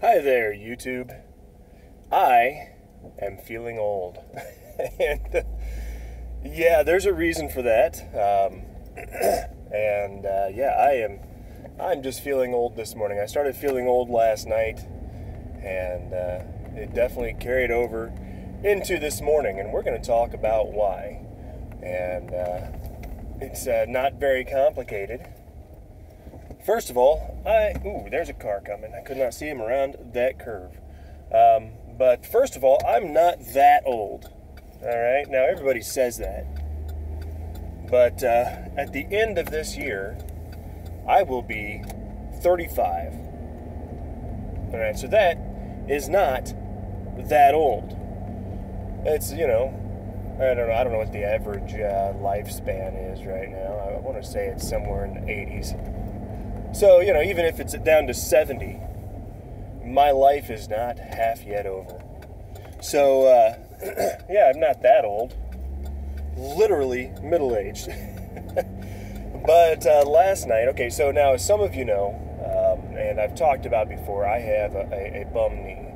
Hi there, YouTube. I am feeling old. and yeah, there's a reason for that. I'm just feeling old this morning. I started feeling old last night, and it definitely carried over into this morning, and we're going to talk about why. And it's not very complicated. First of all, there's a car coming. I could not see him around that curve. But first of all, I'm not that old. All right, now everybody says that. But at the end of this year, I will be 35. All right, so that is not that old. It's, I don't know what the average lifespan is right now. I want to say it's somewhere in the 80s. So, even if it's down to 70, my life is not half yet over. So, yeah, I'm not that old. Literally middle-aged. But last night, okay, so now as some of you know, and I've talked about before, I have a bum knee.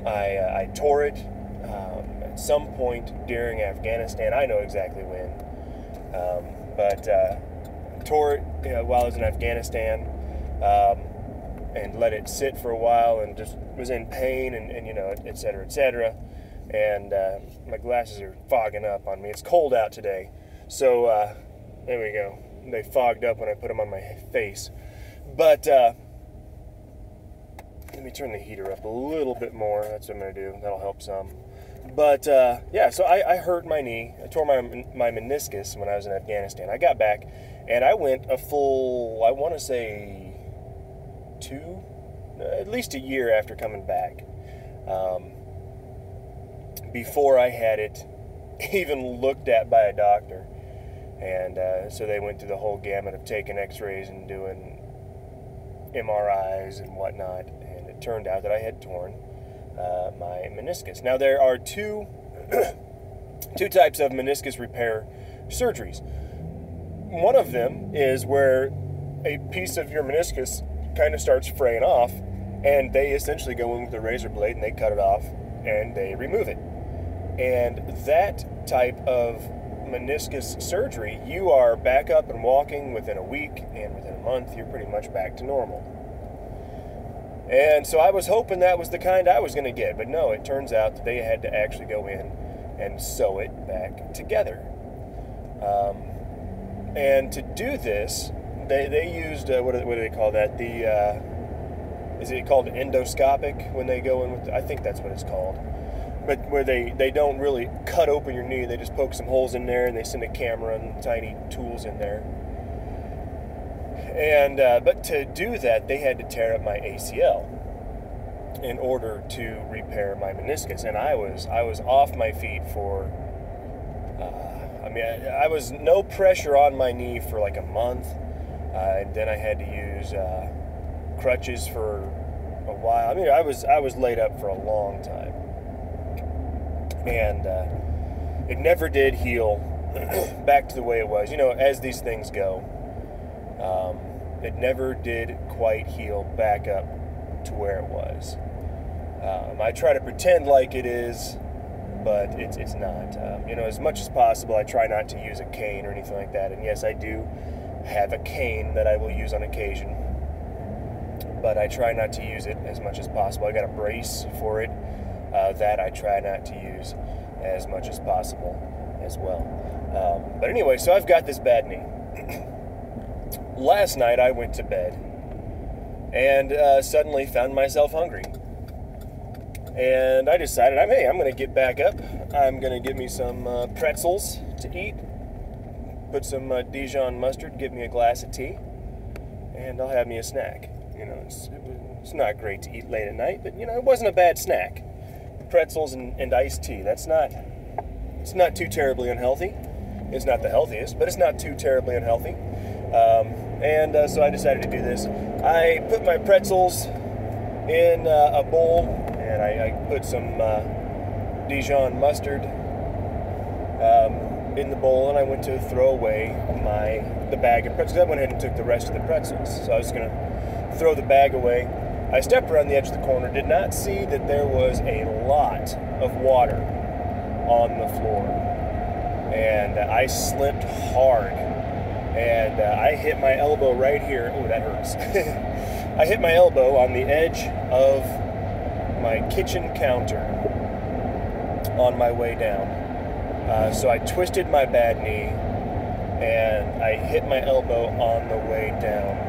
I tore it at some point during Afghanistan. I know exactly when. But tore it while I was in Afghanistan, and let it sit for a while, and just was in pain, and et cetera, et cetera. And my glasses are fogging up on me. It's cold out today, so there we go. They fogged up when I put them on my face. But let me turn the heater up a little bit more. That's what I'm going to do. That'll help some. But yeah, so I hurt my knee. I tore my meniscus when I was in Afghanistan. I got back, and I went a full, I want to say, at least a year after coming back, before I had it even looked at by a doctor. And so they went through the whole gamut of taking x-rays and doing MRIs and whatnot, and it turned out that I had torn my meniscus. Now, there are two types of meniscus repair surgeries. One of them is where a piece of your meniscus kind of starts fraying off, and they essentially go in with a razor blade and they cut it off and they remove it. And that type of meniscus surgery, you are back up and walking within a week, and within a month you're pretty much back to normal. And so I was hoping that was the kind I was going to get, but no, it turns out that they had to actually go in and sew it back together. And to do this, they used, what do they call that? Is it called endoscopic when they go in with, I think that's what it's called. But where they don't really cut open your knee, they just poke some holes in there, and they send a camera and tiny tools in there. And but to do that, they had to tear up my ACL in order to repair my meniscus. And I was off my feet for, I was no pressure on my knee for like a month. And then I had to use crutches for a while. I mean, I was laid up for a long time. And it never did heal back to the way it was. As these things go, it never did quite heal back up to where it was. I try to pretend like it is, but it's not. As much as possible, I try not to use a cane or anything like that. And yes, I do have a cane that I will use on occasion, but I try not to use it as much as possible. I got a brace for it that I try not to use as much as possible as well. But anyway, so I've got this bad knee. Last night I went to bed and suddenly found myself hungry. And I decided, I'm going to get back up. I'm going to get me some pretzels to eat, put some Dijon mustard, get me a glass of tea, and I'll have me a snack. It's not great to eat late at night, but it wasn't a bad snack. Pretzels and iced tea. It's not too terribly unhealthy. It's not the healthiest, but it's not too terribly unhealthy. So I decided to do this. I put my pretzels in a bowl, and I put some Dijon mustard in the bowl, and I went to throw away the bag of pretzels. I went ahead and took the rest of the pretzels. So I was going to throw the bag away I stepped around the edge of the corner, did not see that there was a lot of water on the floor. And I slipped hard. And I hit my elbow right here. Oh, that hurts. I hit my elbow on the edge of my kitchen counter on my way down. So I twisted my bad knee, and I hit my elbow on the way down.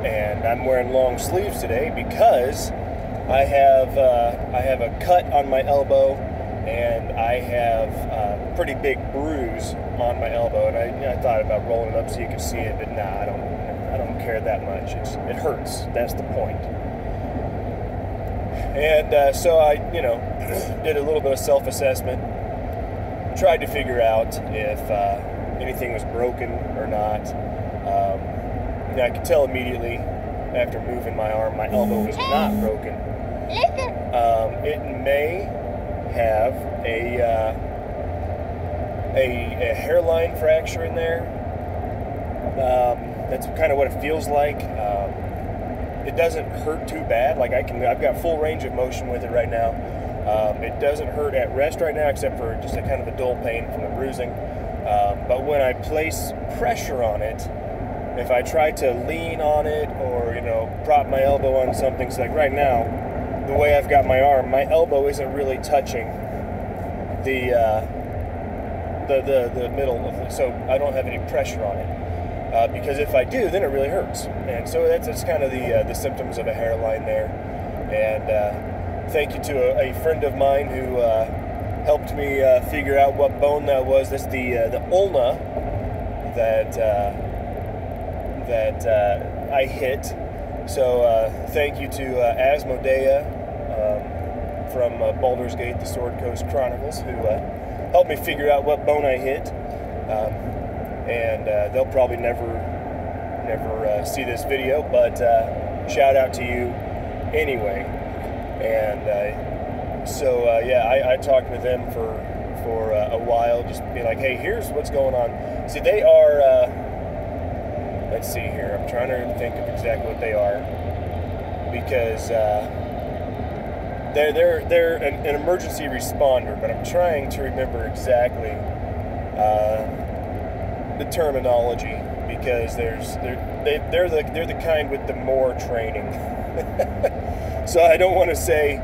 And I'm wearing long sleeves today because I have a cut on my elbow, and I have a pretty big bruise on my elbow. And I thought about rolling it up so you could see it, but nah, I don't care that much. It hurts. That's the point. And so I, did a little bit of self-assessment, tried to figure out if anything was broken or not. I could tell immediately after moving my arm, my elbow was not broken. It may have a hairline fracture in there. That's kind of what it feels like. It doesn't hurt too bad. Like I've got full range of motion with it right now. It doesn't hurt at rest right now, except for just a kind of a dull pain from the bruising. But when I place pressure on it, if I try to lean on it or prop my elbow on something, so like right now, the way I've got my arm, my elbow isn't really touching the middle of it, so I don't have any pressure on it. Because if I do, then it really hurts. And so that's kind of the symptoms of a hairline there. And thank you to a friend of mine who helped me figure out what bone that was. That's the ulna that I hit. So thank you to Asmodea from Baldur's Gate, the Sword Coast Chronicles, who helped me figure out what bone I hit. And they'll probably never see this video, but shout out to you anyway. And I talked with them for a while, just being like, hey, here's what's going on. See, they are, let's see here, I'm trying to think of exactly what they are, because they're an emergency responder, but I'm trying to remember exactly the terminology, because they're the kind with the more training. So I don't want to say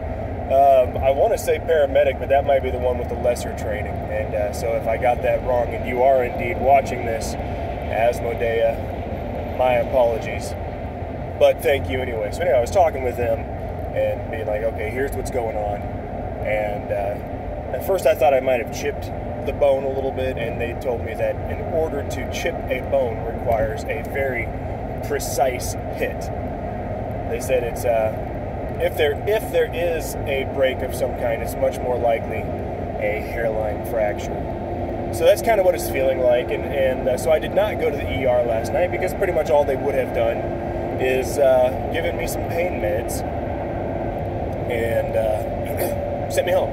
I want to say paramedic, but that might be the one with the lesser training. And so if I got that wrong, and you are indeed watching this, Asmodea, my apologies. But thank you anyway. So anyway, I was talking with them and being like, okay, here's what's going on. And at first I thought I might have chipped the bone a little bit, and they told me that in order to chip a bone requires a very precise hit. They said it's if there is a break of some kind, it's much more likely a hairline fracture. So that's kind of what it's feeling like, and so I did not go to the ER last night, because pretty much all they would have done is given me some pain meds and sent me home.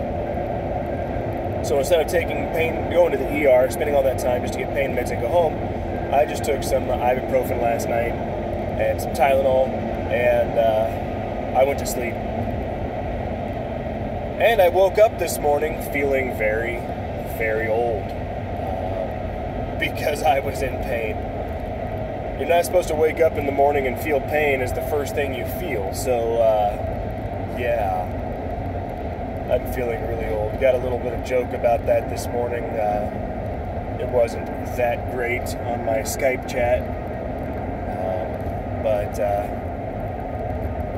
So instead of going to the ER, spending all that time just to get pain meds and go home, I just took some ibuprofen last night and some Tylenol, and I went to sleep. And I woke up this morning feeling very, very old, because I was in pain. You're not supposed to wake up in the morning and feel pain as the first thing you feel, so yeah. I'm feeling really old. Got a little bit of joke about that this morning. It wasn't that great on my Skype chat.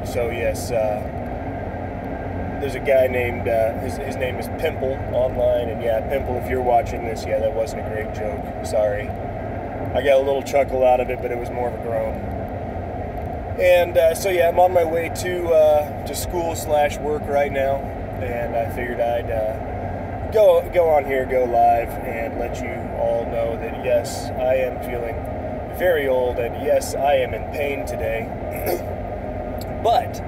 So yes, there's a guy named, his name is Pimple online, and yeah, Pimple, if you're watching this, yeah, that wasn't a great joke. Sorry. I got a little chuckle out of it, but it was more of a groan. And so yeah, I'm on my way to school/work right now. And I figured I'd go on here, go live, and let you all know that yes, I am feeling very old, and yes, I am in pain today. But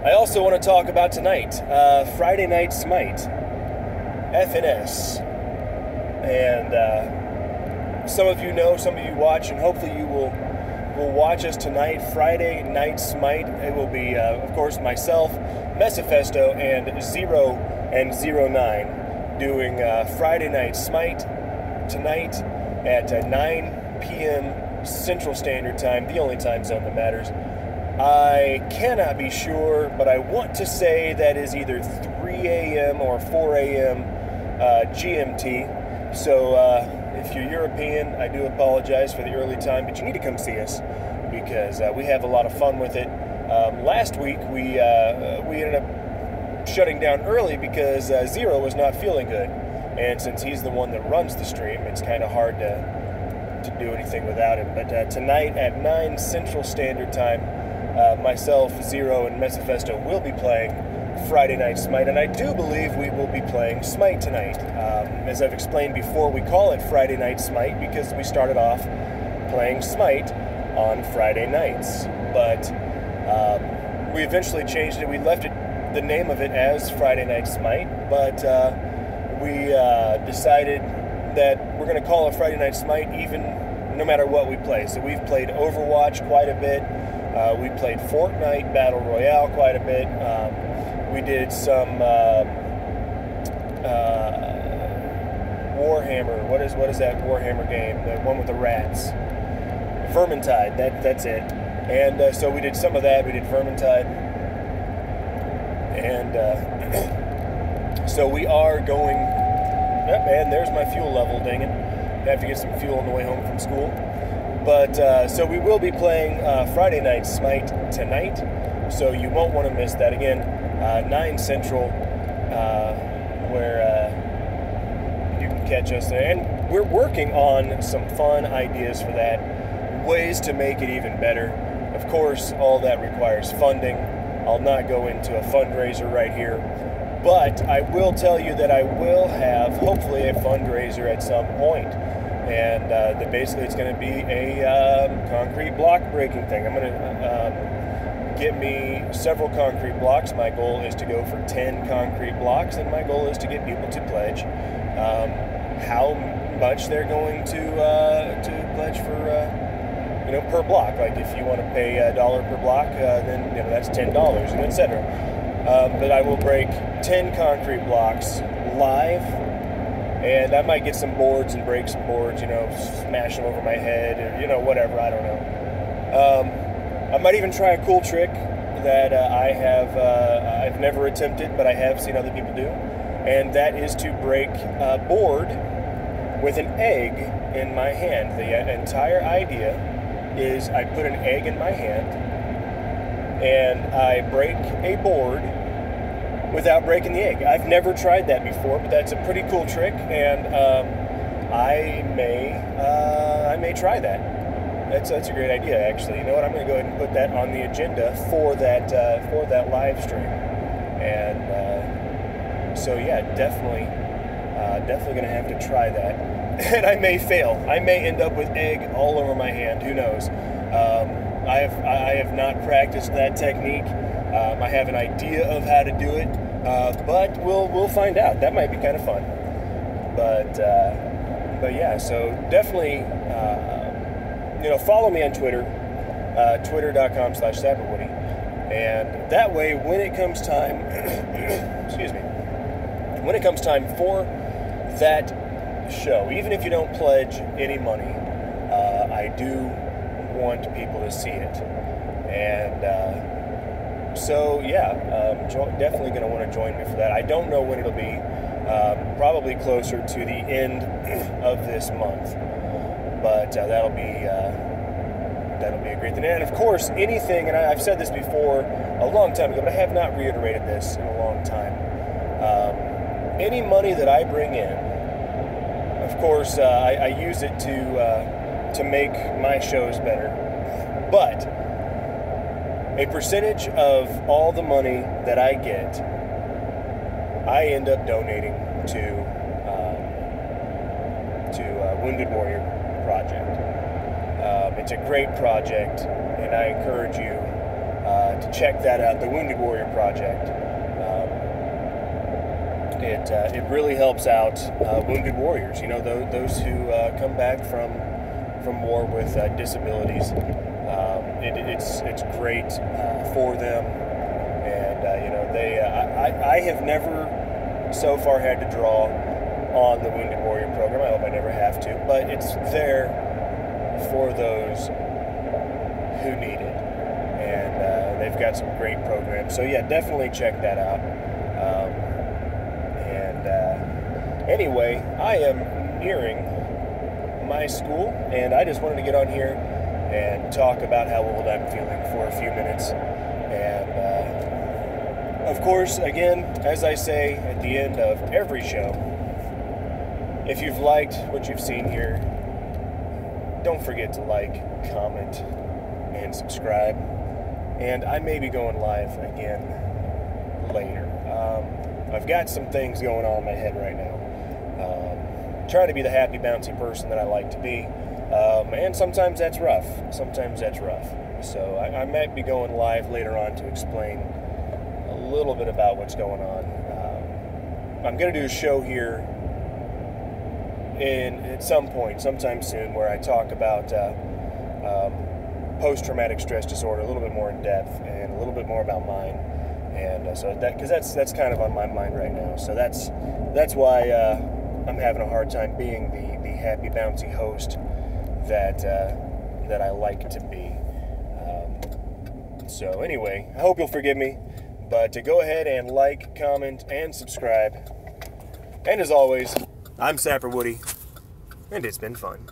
I also want to talk about tonight, Friday Night Smite, FNS. And some of you know, some of you watch, and hopefully you will will watch us tonight, Friday Night Smite. It will be, of course, myself, Mesifesto, and Zero and 09 doing Friday Night Smite tonight at 9 p.m. Central Standard Time, the only time zone that matters. I cannot be sure, but I want to say that is either 3 a.m. or 4 a.m. GMT. So if you're European, I do apologize for the early time, but you need to come see us because we have a lot of fun with it. Last week we ended up shutting down early because Zero was not feeling good, and since he's the one that runs the stream, it's kind of hard to do anything without him. But tonight at 9 Central Standard Time, myself, Zero, and Mesifesto will be playing Friday Night Smite, and I do believe we will be playing Smite tonight. As I've explained before, we call it Friday Night Smite because we started off playing Smite on Friday nights, but we eventually changed it. We left it, the name of it, as Friday Night Smite, but we decided that we're going to call it Friday Night Smite even no matter what we play. So we've played Overwatch quite a bit. We played Fortnite Battle Royale quite a bit. We did some Warhammer. What is that Warhammer game? The one with the rats. Vermintide. That's it. And so we did some of that. We did Vermintide. And so we are going... Yep, and there's my fuel level, dang it. I have to get some fuel on the way home from school. But, so we will be playing Friday Night Smite tonight, so you won't want to miss that. Again, 9 Central, where you can catch us there. And we're working on some fun ideas for that, ways to make it even better. Of course, all that requires funding. I'll not go into a fundraiser right here, but I will tell you that I will have, hopefully, a fundraiser at some point. And that basically it's going to be a concrete block breaking thing. I'm going to get me several concrete blocks. My goal is to go for 10 concrete blocks, and my goal is to get people to pledge how much they're going to pledge for, per block. Like if you want to pay $1 per block, then that's $10, and etc. But I will break 10 concrete blocks live. And I might get some boards and break some boards, smash them over my head, or, whatever, I don't know. I might even try a cool trick that I've never attempted, but I have seen other people do. And that is to break a board with an egg in my hand. The entire idea is I put an egg in my hand, and I break a board without breaking the egg. I've never tried that before, but that's a pretty cool trick, and I may try that. That's a great idea, actually. You know what? I'm going to go ahead and put that on the agenda for that live stream. And so yeah, definitely going to have to try that. And I may fail. I may end up with egg all over my hand. Who knows? I have not practiced that technique. I have an idea of how to do it, but we'll find out. That might be kind of fun. But yeah, so definitely, follow me on Twitter, twitter.com/SapperWoody, and that way, when it comes time, excuse me, when it comes time for that show, even if you don't pledge any money, I do want people to see it, and. So yeah, definitely going to want to join me for that. I don't know when it'll be. Probably closer to the end of this month, but that'll be a great thing. And of course, anything. And I've said this before a long time ago, but I have not reiterated this in a long time. Any money that I bring in, of course, I use it to make my shows better, but. A percentage of all the money that I get, I end up donating to Wounded Warrior Project. It's a great project, and I encourage you to check that out. The Wounded Warrior Project. It really helps out wounded warriors. Those who come back from war with disabilities. it's great for them, and I have never so far had to draw on the Wounded Warrior program. I hope I never have to, but it's there for those who need it, and they've got some great programs. So yeah, definitely check that out. Anyway, I am nearing my school, and I just wanted to get on here and talk about how old I'm feeling for a few minutes. And of course, again, as I say at the end of every show, if you've liked what you've seen here, don't forget to like, comment, and subscribe. And I may be going live again later. I've got some things going on in my head right now. Trying to be the happy, bouncy person that I like to be. And sometimes that's rough. So I might be going live later on to explain a little bit about what's going on. I'm going to do a show here at some point, sometime soon, where I talk about post-traumatic stress disorder a little bit more in depth and a little bit more about mine. And because that's kind of on my mind right now. So that's why I'm having a hard time being the happy, bouncy host that I like to be. So anyway, I hope you'll forgive me, but to go ahead and like, comment, and subscribe. And as always, I'm Sapper Woody, and it's been fun.